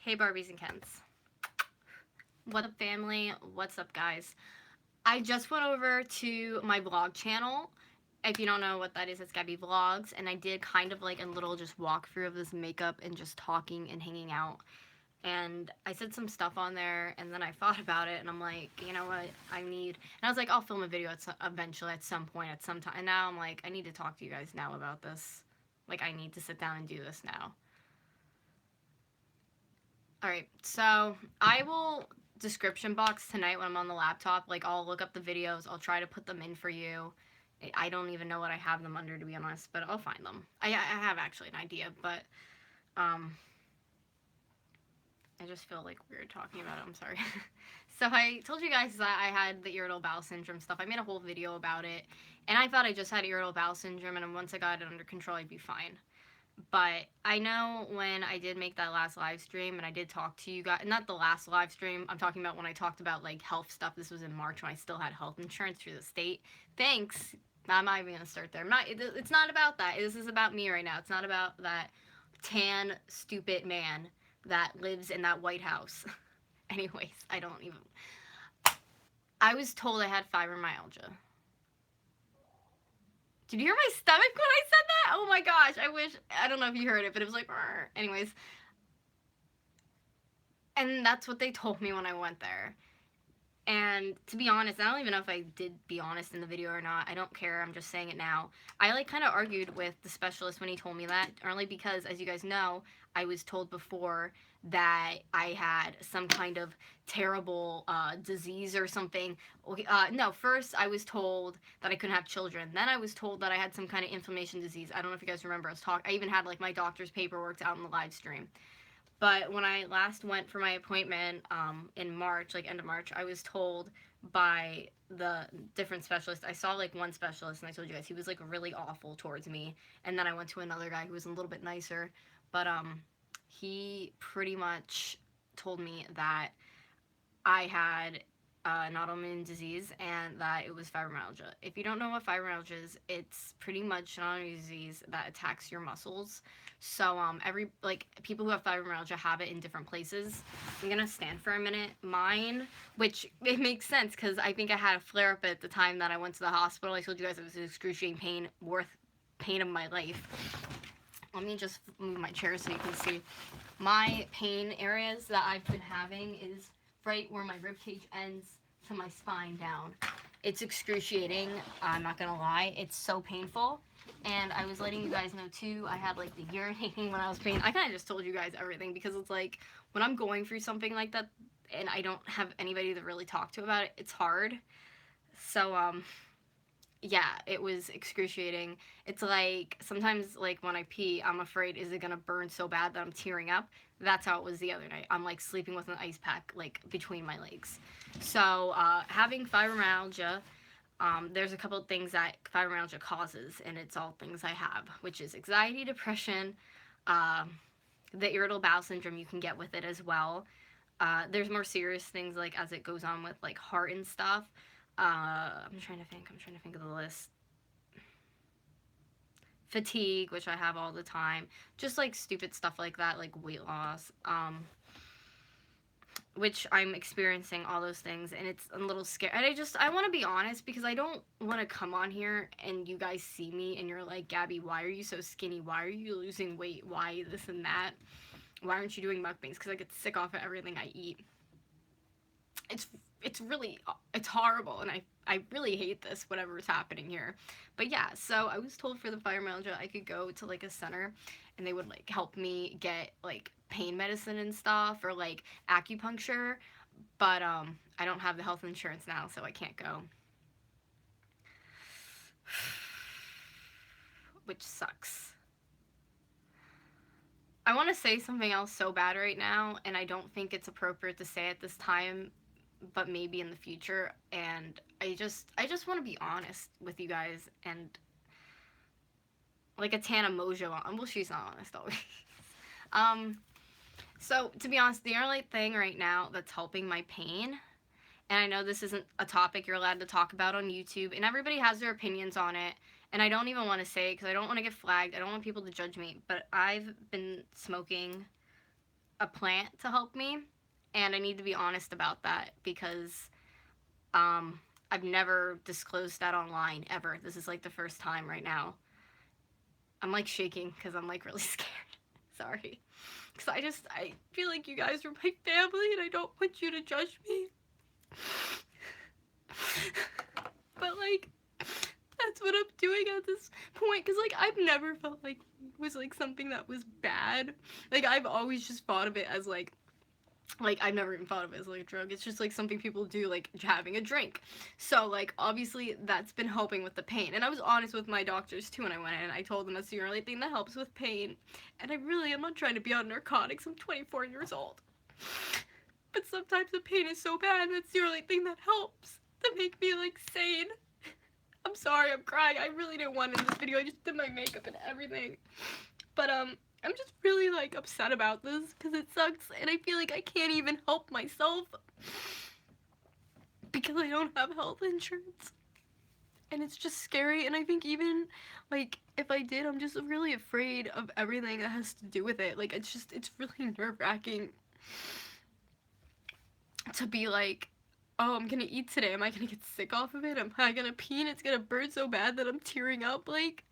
Hey Barbies and Kens. What up family? What's up guys? I just went over to my vlog channel. If you don't know what that is, it's Gabby Vlogs, and I did kind of like a little just walkthrough of this makeup and just talking and hanging out. And I said some stuff on there, and then I thought about it, and I'm like, you know what, and I was like, I'll film a video eventually at some point, at some time. And now I'm like, I need to talk to you guys now about this. Like, I need to sit down and do this now. Alright, so I will description box tonight when I'm on the laptop. Like, I'll look up the videos. I'll try to put them in for you. I don't even know what I have them under, to be honest, but I'll find them. I have actually an idea, but I just feel like weird talking about it. I'm sorry. So I told you guys that I had the irritable bowel syndrome stuff. I made a whole video about it, and I thought I just had irritable bowel syndrome, and once I got it under control, I'd be fine. But I know when I did make that last live stream and I did talk to you guys, not the last live stream, I'm talking about when I talked about like health stuff. This was in March when I still had health insurance through the state. Thanks. I'm not even going to start there. It's not about that. This is about me right now. It's not about that tan, stupid man that lives in that White House. Anyways, I was told I had fibromyalgia. Did you hear my stomach when I said that? Oh my gosh, I don't know if you heard it, but it was like, Rrr. Anyways. And that's what they told me when I went there. And to be honest, I don't even know if I did be honest in the video or not. I don't care. I'm just saying it now. I like kind of argued with the specialist when he told me that, only because, as you guys know, I was told before that I had some kind of terrible disease or something. No, first I was told that I couldn't have children. Then I was told that I had some kind of inflammation disease. I don't know if you guys remember us talk. I even had like my doctor's paperwork out in the live stream. But when I last went for my appointment in March, like end of March, I was told by the different specialists. I saw like one specialist, and I told you guys he was like really awful towards me. And then I went to another guy who was a little bit nicer. But he pretty much told me that I had an autoimmune disease and that it was fibromyalgia. If you don't know what fibromyalgia is, it's pretty much an autoimmune disease that attacks your muscles. So every like people who have fibromyalgia have it in different places. I'm gonna stand for a minute. Mine, which it makes sense because I think I had a flare up at the time that I went to the hospital. I told you guys it was excruciating pain, worth pain of my life. Let me just move my chair so you can see. My pain areas that I've been having is right where my ribcage ends to my spine down. It's excruciating. I'm not gonna lie. It's so painful. And I was letting you guys know too, I had like the urinating when I was praying. I kind of just told you guys everything because it's like when I'm going through something like that and I don't have anybody to really talk to about it, it's hard. So yeah, it was excruciating. It's like sometimes like when I pee, I'm afraid is it gonna burn so bad that I'm tearing up. That's how it was the other night. I'm like sleeping with an ice pack like between my legs. So having fibromyalgia, there's a couple of things that fibromyalgia causes, and it's all things I have, which is anxiety, depression, the irritable bowel syndrome you can get with it as well. There's more serious things like as it goes on with like heart and stuff. I'm trying to think of the list. Fatigue, which I have all the time. Just like stupid stuff like that, like weight loss. Which I'm experiencing all those things, and it's a little scary. And I want to be honest because I don't want to come on here and you guys see me and you're like, Gabby, why are you so skinny? Why are you losing weight? Why this and that? Why aren't you doing mukbangs? Because I get sick off of everything I eat. It's horrible, and I really hate this, whatever is happening here. But yeah, so I was told for the fibromyalgia I could go to like a center and they would like help me get like pain medicine and stuff or like acupuncture, but I don't have the health insurance now, so I can't go. Which sucks. I want to say something else so bad right now, and I don't think it's appropriate to say at this time, but maybe in the future. And I just want to be honest with you guys, and like a Tana Mojo on. Well, she's not honest always. So to be honest, the only thing right now that's helping my pain, and I know this isn't a topic you're allowed to talk about on YouTube, and everybody has their opinions on it, and I don't even want to say it because I don't want to get flagged. I don't want people to judge me, but I've been smoking a plant to help me, and I need to be honest about that because um, I've never disclosed that online ever. This is like the first time right now. I'm like shaking because I'm like really scared. Sorry. Because I feel like you guys are my family and I don't want you to judge me. But like, that's what I'm doing at this point. Because like, I've never felt like it was like something that was bad. Like, I've always just thought of it as like I've never even thought of it as like a drug. It's just like something people do, like having a drink. So like obviously that's been helping with the pain. And I was honest with my doctors too when I went in. I told them that's the only thing that helps with pain. And I really am not trying to be on narcotics. I'm 24 years old. But sometimes the pain is so bad that's the only thing that helps to make me like sane. I'm sorry, I'm crying. I really didn't want it in this video. I just did my makeup and everything. But I'm just really like upset about this because it sucks and I feel like I can't even help myself because I don't have health insurance. And it's just scary, and I think even like if I did, I'm just really afraid of everything that has to do with it. Like it's really nerve-wracking to be like, oh, I'm gonna eat today. Am I gonna get sick off of it? Am I gonna pee and it's gonna burn so bad that I'm tearing up? Like,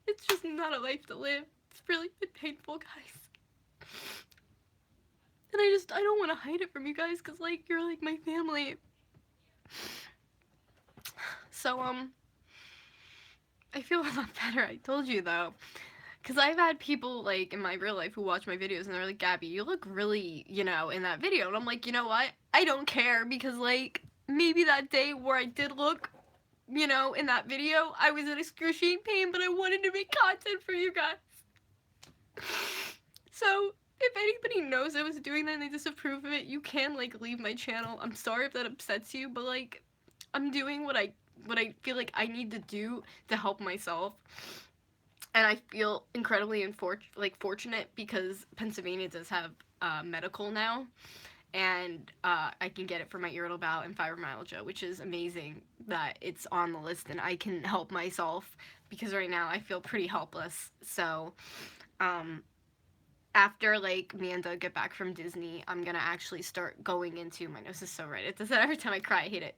it's just not a life to live. It's really been painful, guys. And I don't want to hide it from you guys because, like, you're, like, my family. So, I feel a lot better. I told you, though. Because I've had people, like, in my real life who watch my videos and they're like, Gabby, you look really, you know, in that video. And I'm like, you know what? I don't care because, like, maybe that day where I did look, you know, in that video, I was in excruciating pain, but I wanted to make content for you guys. So, if anybody knows I was doing that and they disapprove of it, you can, like, leave my channel. I'm sorry if that upsets you, but, like, I'm doing what I feel like I need to do to help myself. And I feel incredibly fortunate because Pennsylvania does have medical now, and I can get it for my irritable bowel and fibromyalgia, which is amazing that it's on the list and I can help myself because right now I feel pretty helpless. So, after like me and Doug get back from Disney, I'm gonna actually start going into, my nose is so red. It does that every time I cry. I hate it.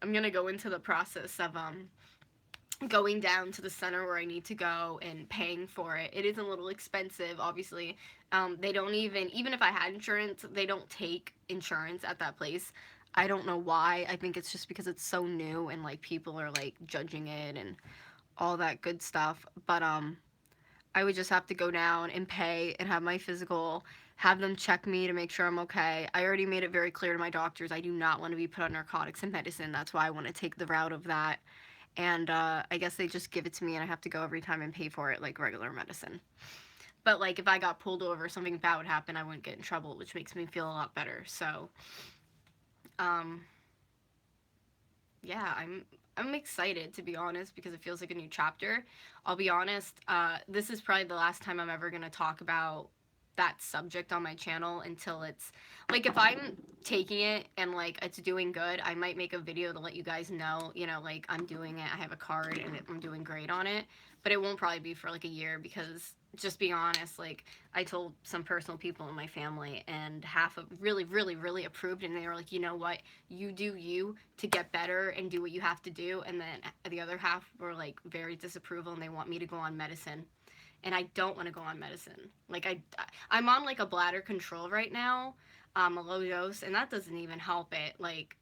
I'm gonna go into the process of going down to the center where I need to go and paying for it. It is a little expensive, obviously. They don't even if I had insurance, they don't take insurance at that place. I don't know why. I think it's just because it's so new and like people are like judging it and all that good stuff. But I would just have to go down and pay and have my physical, have them check me to make sure I'm okay. I already made it very clear to my doctors I do not want to be put on narcotics and medicine. That's why I want to take the route of that. And I guess they just give it to me and I have to go every time and pay for it like regular medicine. But like if I got pulled over, something bad would happen, I wouldn't get in trouble, which makes me feel a lot better. So, yeah, I'm excited to be honest because it feels like a new chapter. I'll be honest, this is probably the last time I'm ever gonna talk about that subject on my channel until it's like if I'm taking it and like it's doing good, I might make a video to let you guys know, you know, like I'm doing it, I have a card and I'm doing great on it, but it won't probably be for like a year because just being honest, like I told some personal people in my family and half of really approved and they were like, you know what, you do you to get better and do what you have to do, and then the other half were like very disapproval and they want me to go on medicine. And I don't want to go on medicine. Like I'm on like a bladder control right now, a low dose, and that doesn't even help it. Like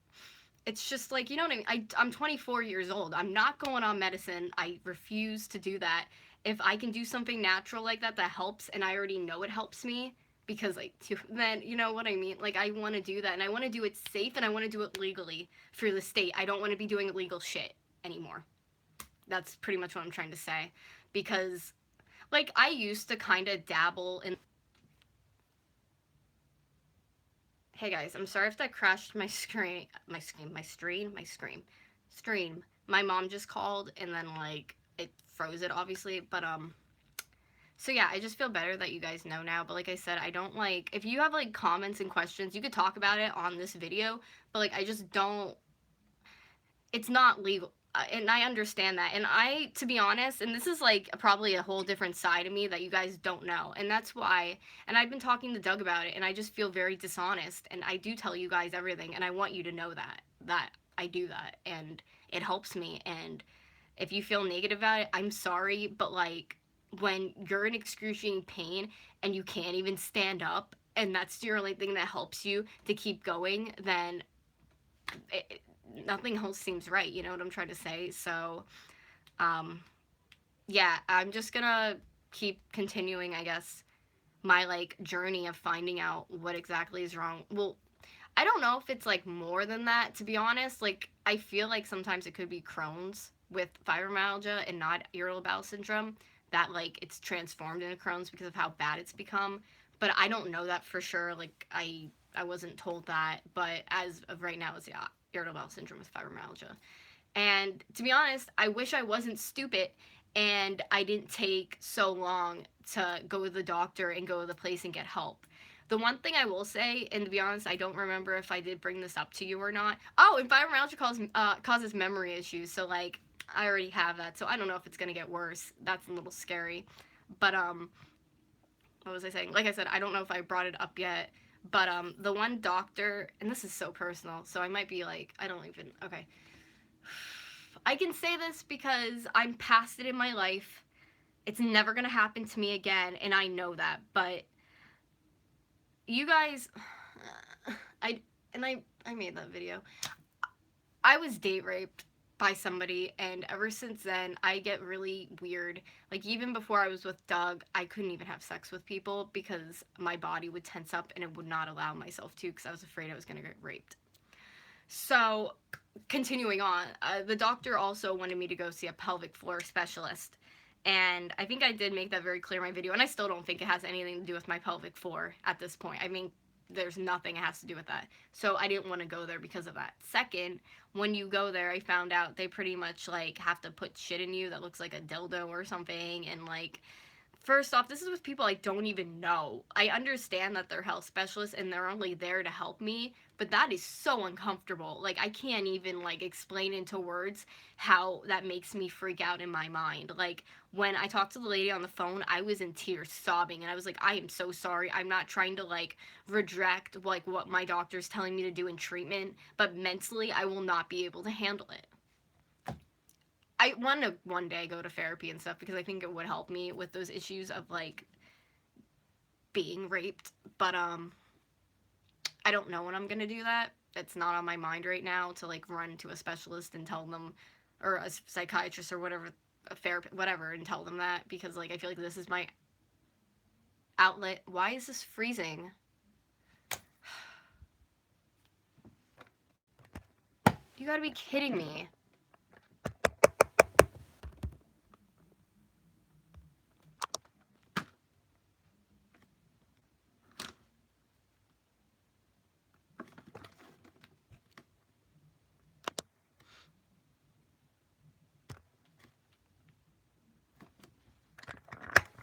it's just like, you know what I mean? I'm 24 years old. I'm not going on medicine. I refuse to do that. If I can do something natural like that that helps, and I already know it helps me, because like then you know what I mean. Like I want to do that, and I want to do it safe, and I want to do it legally through the state. I don't want to be doing illegal shit anymore. That's pretty much what I'm trying to say, because like, I used to kind of dabble in... Hey guys, I'm sorry if that crashed my screen, stream. My mom just called and then, like, it froze it, obviously, but, so yeah, I just feel better that you guys know now, but like I said, I don't, like, if you have, like, comments and questions, you could talk about it on this video, but, like, I just don't... It's not legal. and I understand that. And I, to be honest, and this is like probably a whole different side of me that you guys don't know. And that's why, and I've been talking to Doug about it, and I just feel very dishonest. And I do tell you guys everything, and I want you to know that I do that. And it helps me. And if you feel negative about it, I'm sorry. But like, when you're in excruciating pain and you can't even stand up, and that's the only thing that helps you to keep going, then it, nothing else seems right. You know what I'm trying to say? So, um, yeah, I'm just gonna keep continuing, I guess, my like journey of finding out what exactly is wrong. Well, I don't know if it's like more than that, to be honest. Like, I feel like sometimes it could be Crohn's with fibromyalgia and not irritable bowel syndrome, that like it's transformed into Crohn's because of how bad it's become. But I don't know that for sure. Like, I wasn't told that, but as of right now, it's, yeah, irritable bowel syndrome with fibromyalgia. And to be honest, I wish I wasn't stupid and I didn't take so long to go to the doctor and go to the place and get help. The one thing I will say, and to be honest, I don't remember if I did bring this up to you or not. Oh, and fibromyalgia causes memory issues. So like, I already have that. So I don't know if it's gonna get worse. That's a little scary. But what was I saying? Like I said, I don't know if I brought it up yet. But the one doctor, and this is so personal, so I might be like, I don't even. Okay, I can say this because I'm past it in my life. It's never gonna happen to me again, and I know that. But you guys, I made that video. I was date raped by somebody, and ever since then I get really weird. Like, even before I was with Doug, I couldn't even have sex with people because my body would tense up and it would not allow myself to, because I was afraid I was gonna get raped. So, continuing on, the doctor also wanted me to go see a pelvic floor specialist. And I think I did make that very clear in my video, and I still don't think it has anything to do with my pelvic floor at this point. I mean, there's nothing it has to do with that. So I didn't want to go there because of that. Second, when you go there, I found out they pretty much like have to put shit in you that looks like a dildo or something, and like, first off, this is with people I don't even know. I understand that they're health specialists and they're only there to help me, but that is so uncomfortable. Like, I can't even like explain into words how that makes me freak out in my mind. Like, when I talked to the lady on the phone, I was in tears sobbing, and I was like, I am so sorry. I'm not trying to like reject like what my doctor's telling me to do in treatment, but mentally I will not be able to handle it. I want to one day go to therapy and stuff because I think it would help me with those issues of like being raped. But I don't know when I'm gonna do that. It's not on my mind right now to like run to a specialist and tell them, or a psychiatrist or whatever, a therapist, whatever, and tell them that, because like I feel like this is my outlet. Why is this freezing? You gotta be kidding me.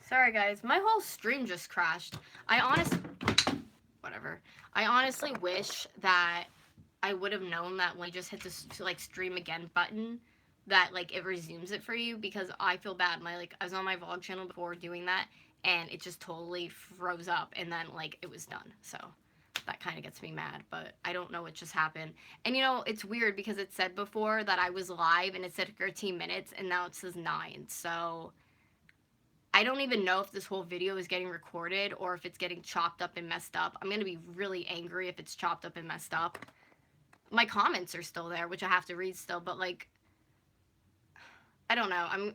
Sorry guys, my whole stream just crashed. Whatever. I honestly wish that I would have known that when you just hit this like stream again button, that like it resumes it for you, because I feel bad. I was on my vlog channel before doing that, and it just totally froze up, and then like it was done. So that kind of gets me mad, but I don't know what just happened. And you know, it's weird because it said before that I was live and it said 13 minutes, and now it says 9. So I don't even know if this whole video is getting recorded or if it's getting chopped up and messed up. I'm gonna be really angry if it's chopped up and messed up. My comments are still there, which I have to read still, but like, I don't know.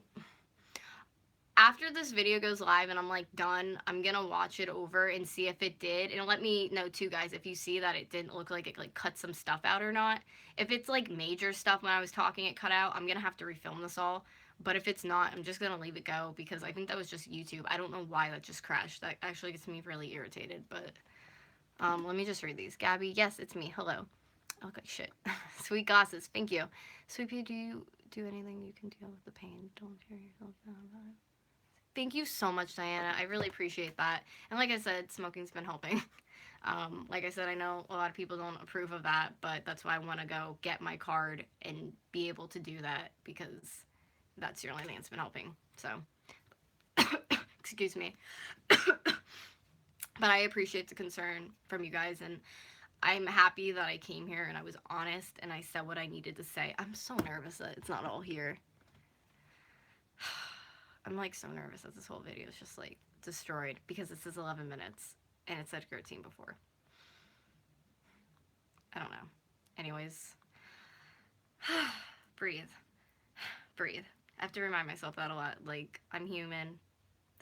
After this video goes live and I'm like done, I'm gonna watch it over and see if it did, and let me know too, guys, if you see that it didn't look like it like cut some stuff out or not. If it's like major stuff when I was talking it cut out, I'm gonna have to refilm this all. But if it's not, I'm just gonna leave it go, because I think that was just YouTube. I don't know why that just crashed. That actually gets me really irritated. But let me just read these. Gabby, yes, it's me. Hello. Okay, shit. Sweet Gosses, thank you. Sweet Pea, do you do anything you can deal with the pain? Don't tear yourself down about it. Thank you so much, Diana. I really appreciate that. And like I said, smoking's been helping. Like I said, I know a lot of people don't approve of that, but that's why I want to go get my card and be able to do that because that's the only thing that's been helping. So, excuse me. But I appreciate the concern from you guys, and I'm happy that I came here and I was honest and I said what I needed to say. I'm so nervous that it's not all here. I'm like so nervous that this whole video is just like destroyed because this is 11 minutes and it said 13 before. I don't know. Anyways, breathe. Breathe. I have to remind myself that a lot. Like, I'm human.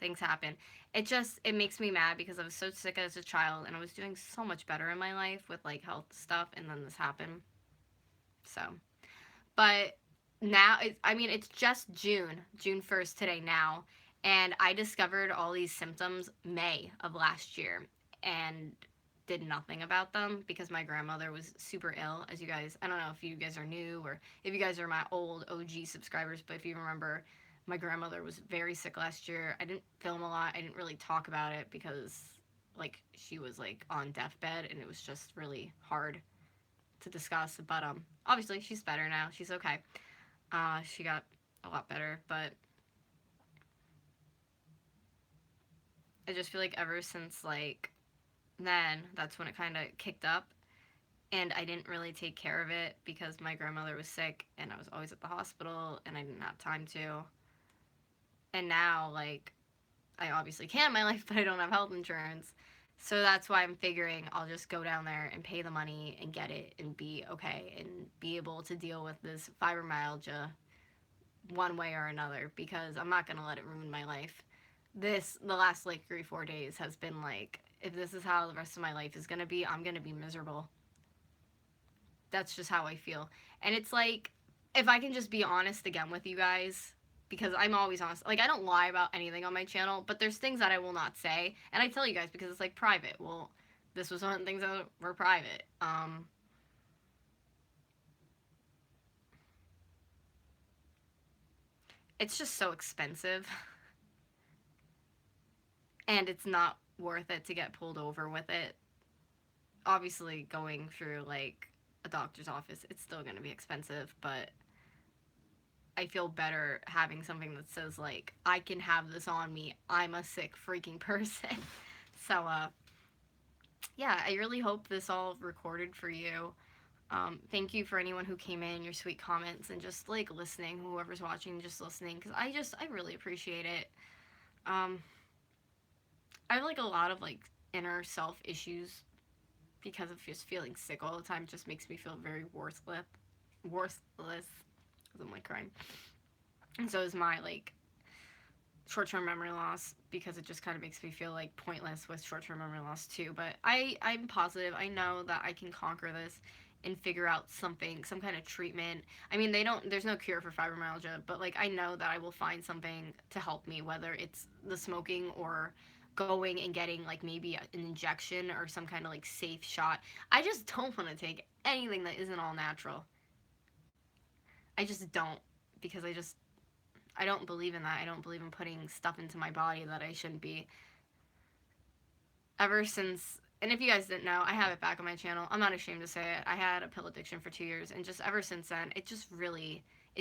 Things happen. It makes me mad because I was so sick as a child and I was doing so much better in my life with like health stuff, and then this happened. So, but now it's just June 1st today now, and I discovered all these symptoms May of last year and did nothing about them because my grandmother was super ill. As you guys, I don't know if you guys are new or if you guys are my old OG subscribers, but if you remember, my grandmother was very sick last year. I didn't film a lot. I didn't really talk about it because like she was like on deathbed and it was just really hard to discuss. But obviously she's better now. She's okay. She got a lot better, but I just feel like ever since like then, that's when it kind of kicked up, and I didn't really take care of it because my grandmother was sick and I was always at the hospital and I didn't have time to. And now, like, I obviously can in my life, but I don't have health insurance. So that's why I'm figuring I'll just go down there and pay the money and get it and be okay and be able to deal with this fibromyalgia one way or another because I'm not going to let it ruin my life. The last like 3-4 days has been like, if this is how the rest of my life is going to be, I'm going to be miserable. That's just how I feel. And it's like, if I can just be honest again with you guys, because I'm always honest. Like, I don't lie about anything on my channel, but there's things that I will not say. And I tell you guys because it's like private. Well, this was one of the things that were private. It's just so expensive. And it's not worth it to get pulled over with it. Obviously, going through like a doctor's office, it's still going to be expensive, but I feel better having something that says like, I can have this on me. I'm a sick freaking person. So yeah, I really hope this all recorded for you. Thank you for anyone who came in, your sweet comments, and just like listening, whoever's watching, just listening, because I really appreciate it. I have like a lot of like inner self issues because of just feeling sick all the time. It just makes me feel very worthless, because I'm like crying. And so is my like short-term memory loss, because it just kind of makes me feel like pointless with short-term memory loss too. But I'm positive. I know that I can conquer this and figure out something, some kind of treatment. I mean, there's no cure for fibromyalgia, but like I know that I will find something to help me, whether it's the smoking or going and getting like maybe an injection or some kind of like safe shot. I just don't want to take anything that isn't all natural. I just don't, because I don't believe in that. I don't believe in putting stuff into my body that I shouldn't be. Ever since, and if you guys didn't know, I have it back on my channel. I'm not ashamed to say it. I had a pill addiction for 2 years, and just ever since then, it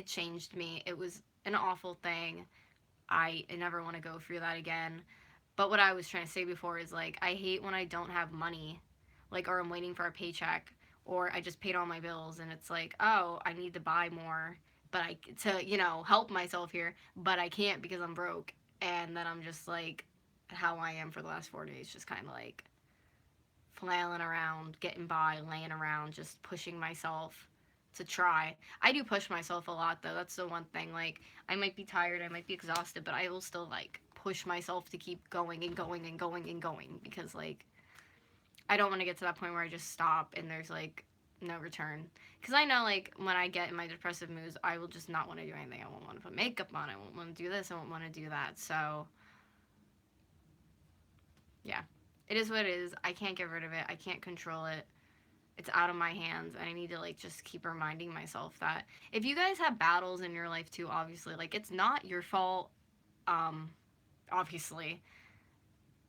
changed me. It was an awful thing. I never want to go through that again. But what I was trying to say before is like, I hate when I don't have money, like, or I'm waiting for a paycheck, or I just paid all my bills and it's like, oh, I need to buy more, but help myself here, but I can't because I'm broke. And then I'm just like, how I am for the last 4 days, just kind of like flailing around, getting by, laying around, just pushing myself to try. I do push myself a lot though. That's the one thing. Like, I might be tired, I might be exhausted, but I will still like push myself to keep going and going and going and going, because like I don't want to get to that point where I just stop and there's like no return. Because I know like when I get in my depressive moods, I will just not want to do anything. I won't want to put makeup on. I won't want to do this. I won't want to do that. So yeah, it is what it is. I can't get rid of it. I can't control it. It's out of my hands, and I need to like just keep reminding myself that if you guys have battles in your life too, obviously like it's not your fault. obviously,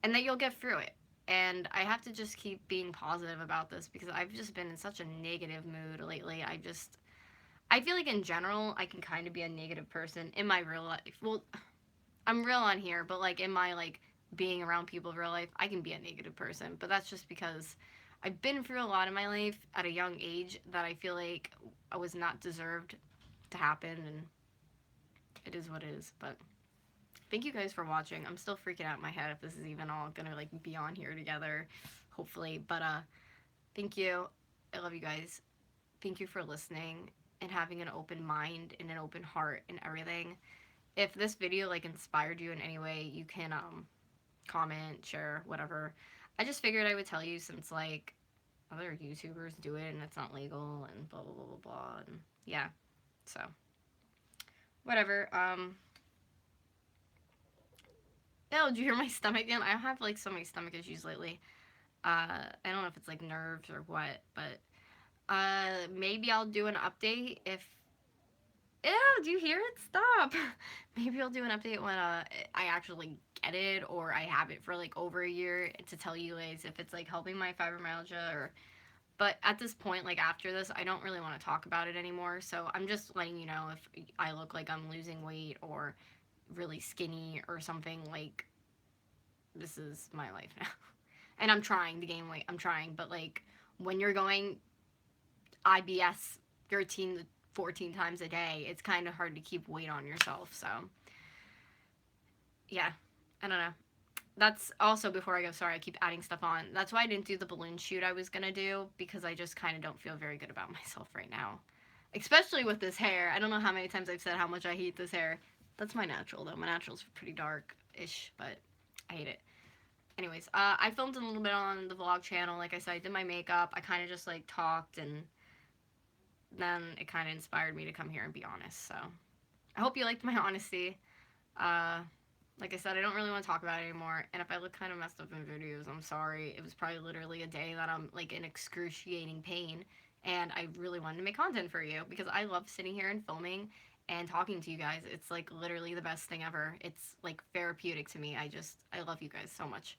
and that you'll get through it. And I have to just keep being positive about this because I've just been in such a negative mood lately. I feel like in general, I can kind of be a negative person in my real life. Well, I'm real on here, but like in my like being around people in real life, I can be a negative person. But that's just because I've been through a lot in my life at a young age that I feel like I was not deserved to happen, and it is what it is. But thank you guys for watching. I'm still freaking out in my head if this is even all gonna like be on here together, hopefully. But thank you. I love you guys. Thank you for listening and having an open mind and an open heart and everything. If this video like inspired you in any way, you can comment, share, whatever. I just figured I would tell you since like other YouTubers do it and it's not legal and blah blah blah blah blah, and yeah. So whatever. Oh, did you hear my stomach again? I have like so many stomach issues lately. I don't know if it's like nerves or what, but maybe I'll do an update if. Ew, do you hear it? Stop. Maybe I'll do an update when I actually get it, or I have it for like over a year to tell you guys if it's like helping my fibromyalgia or. But at this point, like after this, I don't really want to talk about it anymore. So I'm just letting you know if I look like I'm losing weight or really skinny or something. Like, this is my life now. And I'm trying to gain weight. I'm trying. But like when you're going IBS 13 to 14 times a day, it's kind of hard to keep weight on yourself. So yeah, I don't know. That's also, before I go, sorry, I keep adding stuff on. That's why I didn't do the balloon shoot I was gonna do, because I just kind of don't feel very good about myself right now. Especially with this hair. I don't know how many times I've said how much I hate this hair. That's my natural, though. My natural's pretty dark-ish, but I hate it. Anyways, I filmed a little bit on the vlog channel. Like I said, I did my makeup. I kind of just, like, talked, and then it kind of inspired me to come here and be honest. So I hope you liked my honesty. Like I said, I don't really want to talk about it anymore, and if I look kind of messed up in videos, I'm sorry. It was probably literally a day that I'm, like, in excruciating pain, and I really wanted to make content for you, because I love sitting here and filming and talking to you guys. It's, like, literally the best thing ever. It's, like, therapeutic to me. I love you guys so much.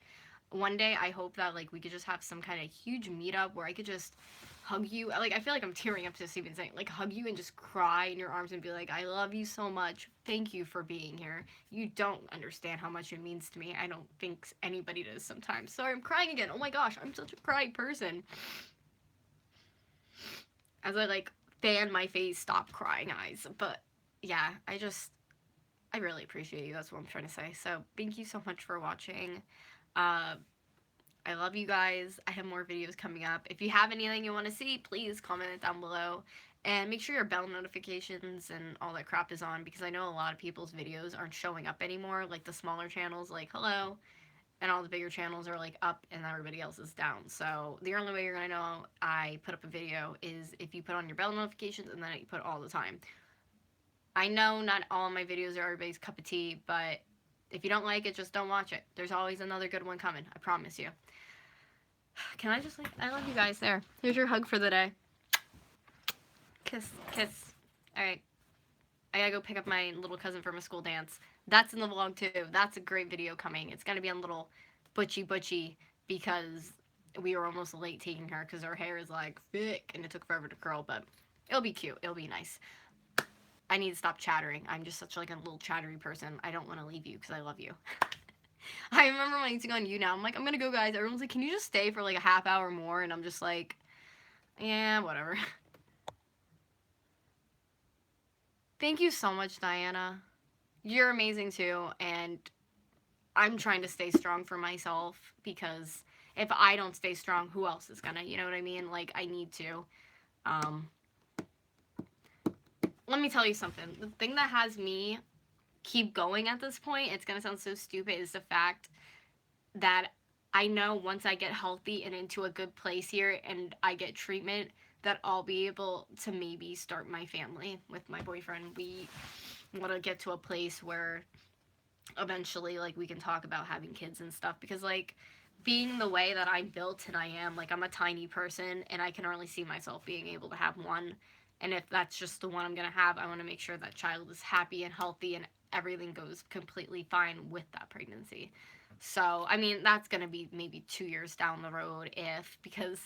One day, I hope that, like, we could just have some kind of huge meetup where I could just hug you. Like, I feel like I'm tearing up just even saying, like, hug you and just cry in your arms and be like, I love you so much. Thank you for being here. You don't understand how much it means to me. I don't think anybody does sometimes. Sorry, I'm crying again. Oh my gosh, I'm such a crying person. As I, like, fan my face, stop crying eyes. But, yeah, I really appreciate you. That's what I'm trying to say. So, thank you so much for watching. I love you guys. I have more videos coming up. If you have anything you want to see, please comment it down below. And make sure your bell notifications and all that crap is on, because I know a lot of people's videos aren't showing up anymore. Like the smaller channels, like hello, and all the bigger channels are like up and everybody else is down. So the only way you're going to know I put up a video is if you put on your bell notifications and then you put all the time. I know not all of my videos are everybody's cup of tea, but if you don't like it, just don't watch it. There's always another good one coming. I promise you. Can I just, like, I love you guys. There. Here's your hug for the day. Kiss. Kiss. Alright. I gotta go pick up my little cousin from a school dance. That's in the vlog, too. That's a great video coming. It's gonna be on little butchy, because we were almost late taking her, because her hair is, like, thick, and it took forever to curl, but it'll be cute. It'll be nice. I need to stop chattering. I'm just such, like, a little chattery person. I don't want to leave you, because I love you. I remember when I used to go on YouNow. I'm like, I'm gonna go, guys. Everyone's like, can you just stay for like a half hour more? And I'm just like, yeah, whatever. Thank you so much, Diana. You're amazing too. And I'm trying to stay strong for myself, because if I don't stay strong, who else is gonna? You know what I mean? Like, I need to. Let me tell you something. The thing that has me keep going at this point, it's gonna sound so stupid, is the fact that I know once I get healthy and into a good place here and I get treatment, that I'll be able to maybe start my family with my boyfriend. We want to get to a place where eventually, like, we can talk about having kids and stuff, because, like, being the way that I'm built and I am, like, I'm a tiny person and I can only see myself being able to have one. And if that's just the one I'm gonna have, I want to make sure that child is happy and healthy and everything goes completely fine with that pregnancy. So, I mean, that's going to be maybe 2 years down the road because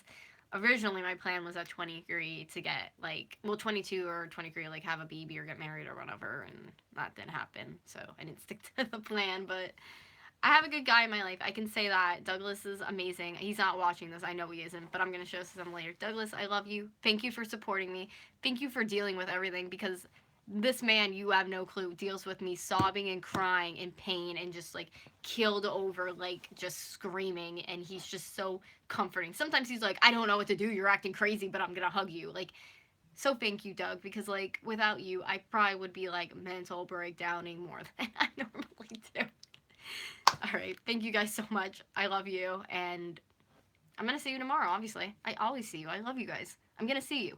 originally my plan was at 23 to get, like, well, 22 or 23, like, have a baby or get married or whatever, and that didn't happen. So, I didn't stick to the plan, but I have a good guy in my life. I can say that. Douglas is amazing. He's not watching this. I know he isn't, but I'm going to show some later. Douglas, I love you. Thank you for supporting me. Thank you for dealing with everything, because this man, you have no clue, deals with me sobbing and crying in pain and just, like, killed over, like, just screaming, and he's just so comforting. Sometimes he's like, I don't know what to do. You're acting crazy, but I'm going to hug you. Like, so thank you, Doug, because, like, without you, I probably would be, like, mental breakdowning more than I normally do. Alright, thank you guys so much. I love you, and I'm gonna see you tomorrow, obviously. I always see you. I love you guys. I'm gonna see you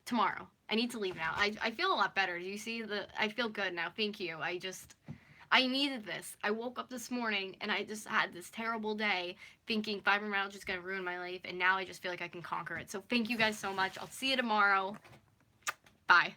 tomorrow. I need to leave now. I feel a lot better. Do you see I feel good now. Thank you. I needed this. I woke up this morning, and I just had this terrible day thinking fibromyalgia is gonna ruin my life, and now I just feel like I can conquer it. So thank you guys so much. I'll see you tomorrow. Bye.